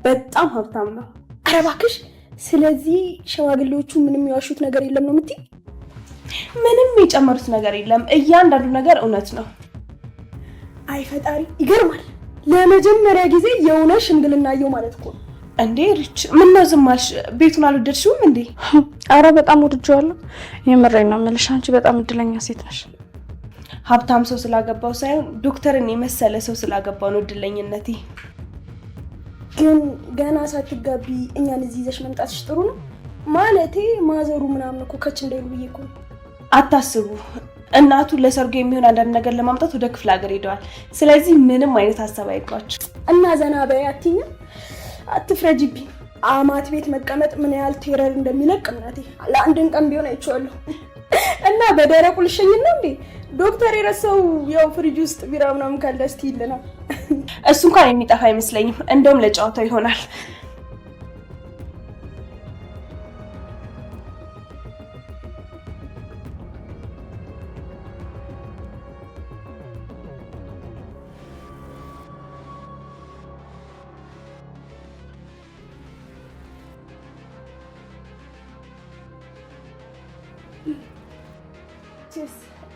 በጣም ሀብታም ነው። ኧረ እባክሽ ስለዚህ ሸዋግሌዎቹ ምንም ያዋሹት ነገር የለም ነው የምትይ? ምንም የጨመሩት ነገር የለም። እያንዳንዱ ነገር እውነት ነው። አይ ፈጣሪ ይገርማል። ለመጀመሪያ ጊዜ የሆነ ሽምግልና አየሁ ማለት እኮ እንዴ። ሪች ምን ነው ዝም አልሽ? ቤቱን አልወደድሽውም እንዴ? አረ በጣም ወድጄዋለሁ። የምሬን ነው የምልሽ። አንቺ በጣም እድለኛ ሴት ነሽ። ሀብታም ሰው ስላገባው ሳይሆን ዶክተርን የመሰለ ሰው ስላገባው ነው እድለኝነቴ። ግን ገና ሳትጋቢ እኛን እዚህ ይዘሽ መምጣትሽ ጥሩ ነው። ማለቴ ማዘሩ ምናምን እኮ ከች እንዳይሉ ብዬ እኮ። አታስቡ፣ እናቱ ለሰርጉ የሚሆን አንዳንድ ነገር ለማምጣት ወደ ክፍለ ሀገር ሄደዋል። ስለዚህ ምንም አይነት ሀሳብ አይጓችሁ እና ዘና በይ። አትይኝም? አትፍረጂብኝ። አማት ቤት መቀመጥ ምን ያህል ቴረር እንደሚለቅ እናቴ ለአንድን ቀን ቢሆን አይቼዋለሁ። እና በደረቁ ልሸኝና እንዴ ዶክተር የረሳው ያው ፍሪጅ ውስጥ ቢራ ምናምን ካለ እስቲ ይልናል። እሱ እንኳን የሚጠፋ አይመስለኝም። እንደውም ለጨዋታው ይሆናል።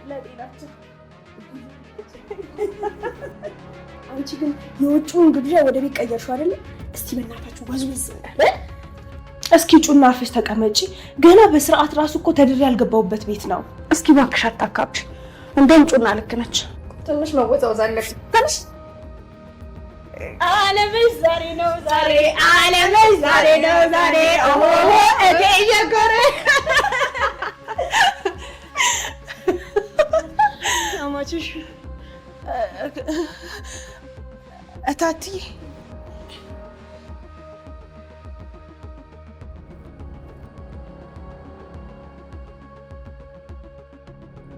ለጤናችን። አንቺ ግን የውጭውን ግብዣ ወደ ቤት ቀየርሽው አይደለ? እስቲ በእናታችሁ ወዝወዝ በል። እስኪ ጩና አርፈሽ ተቀመጪ። ገና በስርዓት ራሱ እኮ ተድሬ ያልገባውበት ቤት ነው። እስኪ እባክሽ አታካብሽ። እንደውም ጩና ልክ ነች። ትንሽ መወዛወዝ አለብሽ። ትንሽ አለምሽ ዛሬ ነው ዛሬ፣ አለምሽ ዛሬ ነው ዛሬ። ኦሆ እቴ እየጎረ አማችሽ እታቲ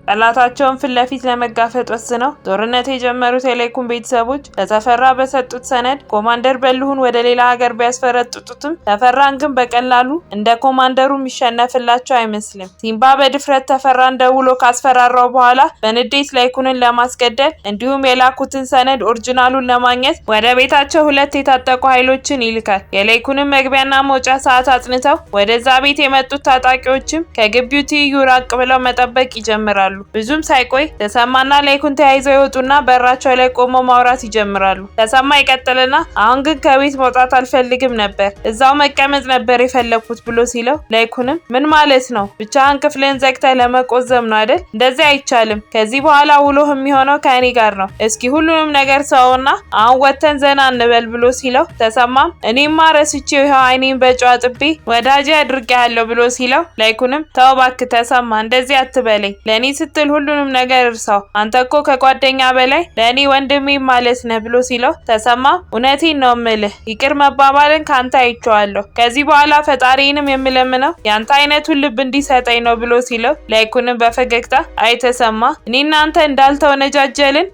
ጠላታቸውን ፊት ለፊት ለመጋፈጥ ወስነው ጦርነት የጀመሩት የላይኩን ቤተሰቦች ለተፈራ በሰጡት ሰነድ ኮማንደር በልሁን ወደ ሌላ ሀገር ቢያስፈረጥጡትም ተፈራን ግን በቀላሉ እንደ ኮማንደሩ የሚሸነፍላቸው አይመስልም። ሲምባ በድፍረት ተፈራን ደውሎ ካስፈራራው በኋላ በንዴት ላይኩንን ለማስገደል እንዲሁም የላኩትን ሰነድ ኦሪጂናሉን ለማግኘት ወደ ቤታቸው ሁለት የታጠቁ ኃይሎችን ይልካል። የላይኩንን መግቢያና መውጫ ሰዓት አጥንተው ወደዛ ቤት የመጡት ታጣቂዎችም ከግቢው ትይዩ ራቅ ብለው መጠበቅ ይጀምራሉ። ብዙም ሳይቆይ ተሰማና ላይኩን ተያይዘው ይወጡና በራቸው ላይ ቆመው ማውራት ይጀምራሉ። ተሰማ ይቀጥልና አሁን ግን ከቤት መውጣት አልፈልግም ነበር፣ እዛው መቀመጥ ነበር የፈለኩት ብሎ ሲለው ላይኩንም ምን ማለት ነው? ብቻህን ክፍልን ዘግተህ ለመቆዘም ነው አይደል? እንደዚህ አይቻልም። ከዚህ በኋላ ውሎህ የሚሆነው ከእኔ ጋር ነው። እስኪ ሁሉንም ነገር ሰውና አሁን ወተን ዘና እንበል ብሎ ሲለው ተሰማም እኔማ ረስቼው ይኸው አይኔን በጨዋ ጥቤ ወዳጄ አድርጌያለሁ ብሎ ሲለው ላይኩንም ተው እባክህ ተሰማ እንደዚህ አትበለኝ፣ ለኔ ስትል ሁሉንም ነገር እርሳው። አንተ እኮ ከጓደኛ በላይ ለኔ ወንድሜ ማለት ነህ ብሎ ሲለው ተሰማ እውነቴን ነው እምልህ ይቅር መባባልን ካንተ አይቼዋለሁ። ከዚህ በኋላ ፈጣሪንም የምለምነው ያንተ አይነቱን ልብ እንዲሰጠኝ ነው ብሎ ሲለው ላይኩንም በፈገግታ አይ ተሰማ እኔና አንተ እንዳልተወነጃጀልን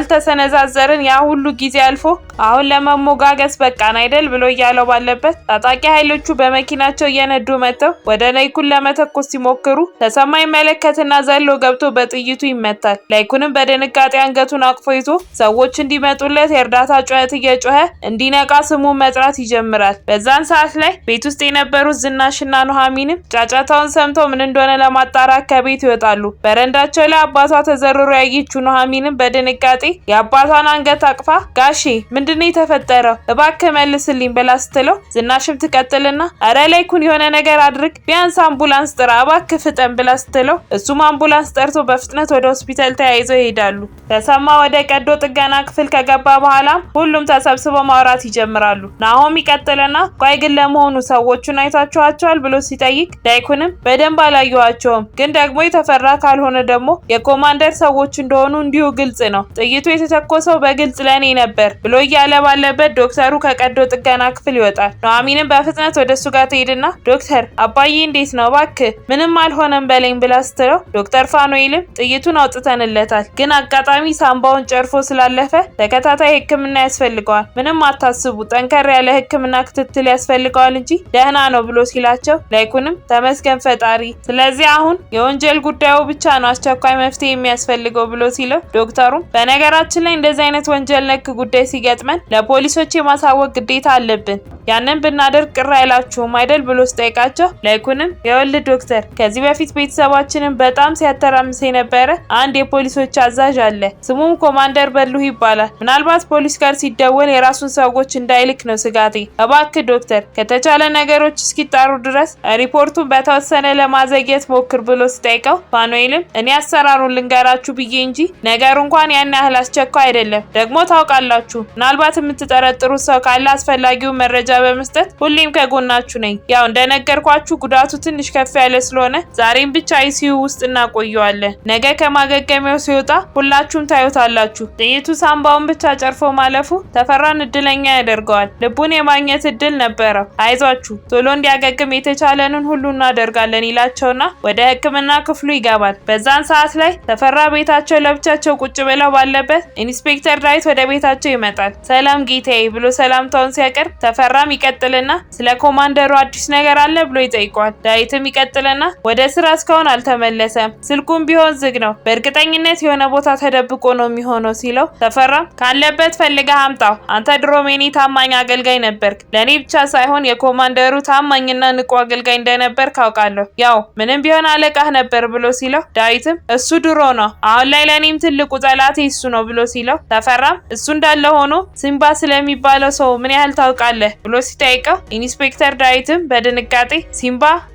እንዳልተሰነዛዘርን ያ ሁሉ ጊዜ አልፎ አሁን ለመሞጋገስ በቃን አይደል ብሎ እያለው ባለበት ታጣቂ ኃይሎቹ በመኪናቸው እየነዱ መጥተው ወደ ላይኩን ለመተኮስ ሲሞክሩ ተሰማ ይመለከትና ዘሎ ገብቶ በጥይቱ ይመታል። ላይኩንም በድንጋጤ አንገቱን አቅፎ ይዞ ሰዎች እንዲመጡለት የእርዳታ ጩኸት እየጮኸ እንዲነቃ ስሙን መጥራት ይጀምራል። በዛን ሰዓት ላይ ቤት ውስጥ የነበሩት ዝናሽና ኑሐሚንም ጫጫታውን ሰምተው ምን እንደሆነ ለማጣራት ከቤት ይወጣሉ። በረንዳቸው ላይ አባቷ ተዘርሮ ያየችው ኑሐሚንም በድንጋጤ የአባቷን አንገት አቅፋ ጋሼ ምንድነው የተፈጠረው? እባክህ መልስልኝ ብላ ስትለው ዝናሽም ትቀጥልና አረ ላይኩን የሆነ ነገር አድርግ፣ ቢያንስ አምቡላንስ ጥራ እባክህ ፍጠን ብላ ስትለው እሱም አምቡላንስ ጠርቶ በፍጥነት ወደ ሆስፒታል ተያይዘው ይሄዳሉ። ተሰማ ወደ ቀዶ ጥገና ክፍል ከገባ በኋላ ሁሉም ተሰብስበው ማውራት ይጀምራሉ። ናሆም ይቀጥልና ቆይ ግን ለመሆኑ ሰዎቹን አይታችኋቸዋል ብሎ ሲጠይቅ ላይኩንም በደንብ አላየኋቸውም፣ ግን ደግሞ የተፈራ ካልሆነ ደግሞ የኮማንደር ሰዎች እንደሆኑ እንዲሁ ግልጽ ነው። ጥይቱ የተተኮሰው በግልጽ ለኔ ነበር ብሎ እያለ ባለበት ዶክተሩ ከቀዶ ጥገና ክፍል ይወጣል። ኑሐሚንም በፍጥነት ወደሱ ጋር ትሄድና ዶክተር አባዬ እንዴት ነው እባክህ ምንም አልሆነም በለኝ ብላ ስትለው ዶክተር ፋኑኤልም ጥይቱን አውጥተንለታል፣ ግን አጋጣሚ ሳምባውን ጨርፎ ስላለፈ ተከታታይ ሕክምና ያስፈልገዋል። ምንም አታስቡ፣ ጠንከር ያለ ሕክምና ክትትል ያስፈልገዋል እንጂ ደህና ነው ብሎ ሲላቸው ላይኩንም ተመስገን ፈጣሪ፣ ስለዚህ አሁን የወንጀል ጉዳዩ ብቻ ነው አስቸኳይ መፍትሄ የሚያስፈልገው ብሎ ሲለው ዶክተሩም በነገራችን ላይ እንደዚህ አይነት ወንጀል ነክ ጉዳይ ሲገጥመን ለፖሊሶች የማሳወቅ ግዴታ አለብን፣ ያንን ብናደርግ ቅር አይላችሁም አይደል ብሎ ሲጠይቃቸው ላይኩንም የወልድ ዶክተር ከዚህ በፊት ቤተሰባችንን በጣም ሲያተራምስ የነበረ አንድ የፖሊሶች አዛዥ አለ። ስሙም ኮማንደር በልሁ ይባላል። ምናልባት ፖሊስ ጋር ሲደወል የራሱን ሰዎች እንዳይልክ ነው ስጋቴ። እባክህ ዶክተር ከተቻለ ነገሮች እስኪጣሩ ድረስ ሪፖርቱን በተወሰነ ለማዘግየት ሞክር ብሎ ሲጠይቀው ፋኑኤልም እኔ አሰራሩን ልንገራችሁ ብዬ እንጂ ነገሩ እንኳን ያን ያህል አስቸኳይ አይደለም። ደግሞ ታውቃላችሁ ምናልባት የምትጠረጥሩት ሰው ካለ አስፈላጊውን መረጃ በመስጠት ሁሌም ከጎናችሁ ነኝ። ያው እንደነገርኳችሁ ጉዳቱ ትንሽ ከፍ ያለ ስለሆነ ዛሬም ብቻ አይሲዩ ውስጥ እናቆየዋለን። ነገ ከማገገሚያው ሲወጣ ሁላችሁም ታዩታላችሁ። ጥይቱ ሳምባውን ብቻ ጨርፎ ማለፉ ተፈራን እድለኛ ያደርገዋል። ልቡን የማግኘት እድል ነበረው። አይዟችሁ ቶሎ እንዲያገግም የተቻለንን ሁሉ እናደርጋለን ይላቸውና ወደ ሕክምና ክፍሉ ይገባል። በዛን ሰዓት ላይ ተፈራ ቤታቸው ለብቻቸው ቁጭ ብለው ባለበት ኢንስፔክተር ዳዊት ወደ ቤታቸው ይመጣል። ሰላም ጌታዬ ብሎ ሰላምታውን ሲያቀርብ ተፈራም ይቀጥልና ስለ ኮማንደሩ አዲስ ነገር አለ ብሎ ይጠይቀዋል። ዳዊትም ይቀጥልና ወደ ስራ እስካሁን አልተመለሰም፣ ስልኩም ቢሆን ዝግ ነው፣ በእርግጠኝነት የሆነ ቦታ ተደብቆ ነው የሚሆነው ሲለው ተፈራም ካለበት ፈልገህ አምጣው፣ አንተ ድሮም የኔ ታማኝ አገልጋይ ነበርክ፣ ለኔ ብቻ ሳይሆን የኮማንደሩ ታማኝና ንቁ አገልጋይ እንደነበር ካውቃለሁ፣ ያው ምንም ቢሆን አለቃህ ነበር ብሎ ሲለው ዳዊትም እሱ ድሮ ነው፣ አሁን ላይ ለኔም ትልቁ ጠላቴ እሱ ነው ብሎ ሲለው ተፈራም እሱ እንዳለ ሆኖ ሲምባ ስለሚባለው ሰው ምን ያህል ታውቃለህ ብሎ ሲጠይቀው ኢንስፔክተር ዳዊትም በድንጋጤ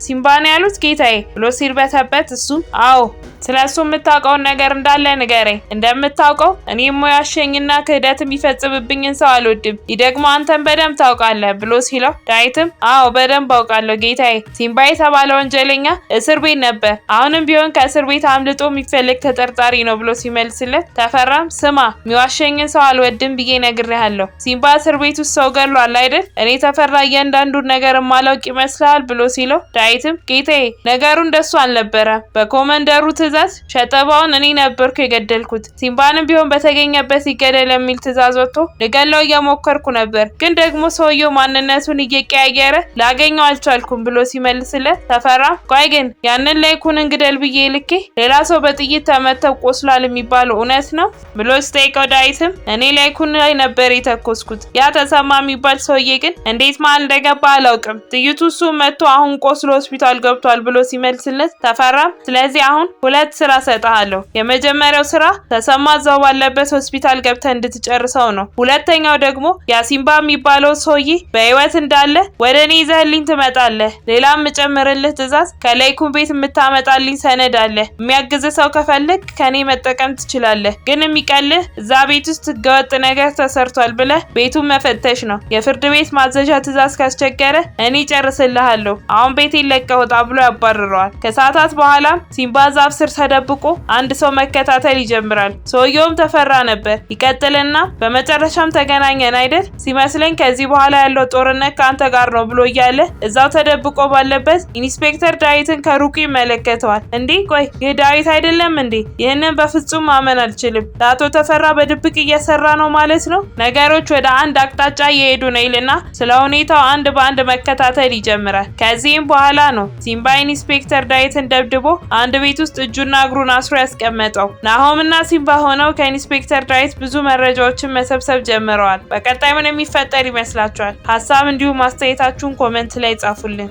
ሲምባ ነው ያሉት ጌታዬ ብሎ ሲርበተበት እሱም አዎ ስለሱ የምታውቀውን ነገር እንዳለ ንገረኝ። እንደምታውቀው እኔም ሙያሸኝና ክህደት የሚፈጽምብኝን ሰው አልወድም። ይህ ደግሞ አንተን በደንብ ታውቃለህ ብሎ ሲለው ዳዊትም አዎ በደንብ አውቃለሁ ጌታዬ። ሲምባ የተባለ ወንጀለኛ እስር ቤት ነበር። አሁንም ቢሆን ከእስር ቤት አምልጦ የሚፈልግ ተጠርጣሪ ነው ብሎ ሲመልስለት ተፈራም ስማ የሚዋሸኝን ሰው አልወድም ብዬ ነግሬሃለሁ። ሲምባ እስር ቤት ውስጥ ሰው ገድሏል አይደል? እኔ ተፈራ እያንዳንዱን ነገር ማላውቅ ይመስልሃል ብሎ ሲለው ዳዊትም ጌታዬ ነገሩ እንደሱ አልነበረም። በኮመንደሩ ትዕዛዝ ሸጠባውን እኔ ነበርኩ የገደልኩት። ሲምባንም ቢሆን በተገኘበት ይገደል የሚል ትዕዛዝ ወጥቶ ልገለው እየሞከርኩ ነበር፣ ግን ደግሞ ሰውየው ማንነቱን እየቀያየረ ላገኘው አልቻልኩም ብሎ ሲመልስለት ተፈራ ቆይ ግን ያንን ላይኩንን ግደል ብዬ ልኬ ሌላ ሰው በጥይት ተመተው ቆስሏል የሚባለው እውነት ነው ብሎ ሲጠይቀው ዳዊትም እኔ ላይኩን ላይ ነበር የተኮስኩት። ያ ተሰማ የሚባል ሰውዬ ግን እንዴት መሀል እንደገባ አላውቅም። ጥይቱ እሱ መጥቶ አሁን ቆስሎ ሆስፒታል ገብቷል ብሎ ሲመልስለት ተፈራም ስለዚህ አሁን ሁለት ስራ ሰጣለሁ። የመጀመሪያው ስራ ተሰማ እዛው ባለበት ሆስፒታል ገብተህ እንድትጨርሰው ነው። ሁለተኛው ደግሞ ያሲምባ የሚባለው ሰውዬ በህይወት እንዳለ ወደ እኔ ይዘህልኝ ትመጣለህ። ሌላም የምጨምርልህ ትዕዛዝ ከላይኩን ቤት የምታመጣልኝ ሰነድ አለ። የሚያግዝ ሰው ከፈለግ ከኔ መጠቀም ትችላለህ፣ ግን የሚቀልህ እዛ ቤት ውስጥ ህገወጥ ነገር ተሰርቷል ብለህ ቤቱን መፈተሽ ነው። የፍርድ ቤት ማዘዣ ትዕዛዝ ካስቸገረ እኔ ጨርስልሃለሁ። አሁን ቤቴን ለቀህ ውጣ ብሎ ያባርረዋል። ከሰዓታት በኋላም ሲምባ ዛፍ ስር ተደብቆ አንድ ሰው መከታተል ይጀምራል። ሰውየውም ተፈራ ነበር። ይቀጥልና በመጨረሻም ተገናኘን አይደል? ሲመስለኝ ከዚህ በኋላ ያለው ጦርነት ከአንተ ጋር ነው ብሎ እያለ እዛው ተደብቆ ባለበት ኢንስፔክተር ዳዊትን ከሩቁ ይመለከተዋል። እንዴ ቆይ ይህ ዳዊት አይደለም እንዴ? ይህንን በፍጹም ማመን አልችልም። ለአቶ ተፈራ በድብቅ እየሰራ ነው ማለት ነው። ነገሮች ወደ አንድ አቅጣጫ እየሄዱ ነው ይልና ስለ ሁኔታው አንድ በአንድ መከታተል ይጀምራል። ከዚህም በኋላ ነው ሲምባ ኢንስፔክተር ዳዊትን ደብድቦ አንድ ቤት ውስጥ እጁና እግሩን አስሮ ያስቀመጠው። ናሆምና ሲምባ ሆነው ከኢንስፔክተር ዳዊት ብዙ መረጃዎችን መሰብሰብ ጀምረዋል። በቀጣይ ምን የሚፈጠር ይመስላችኋል? ሀሳብ እንዲሁም አስተያየታችሁን ኮሜንት ላይ ጻፉልን።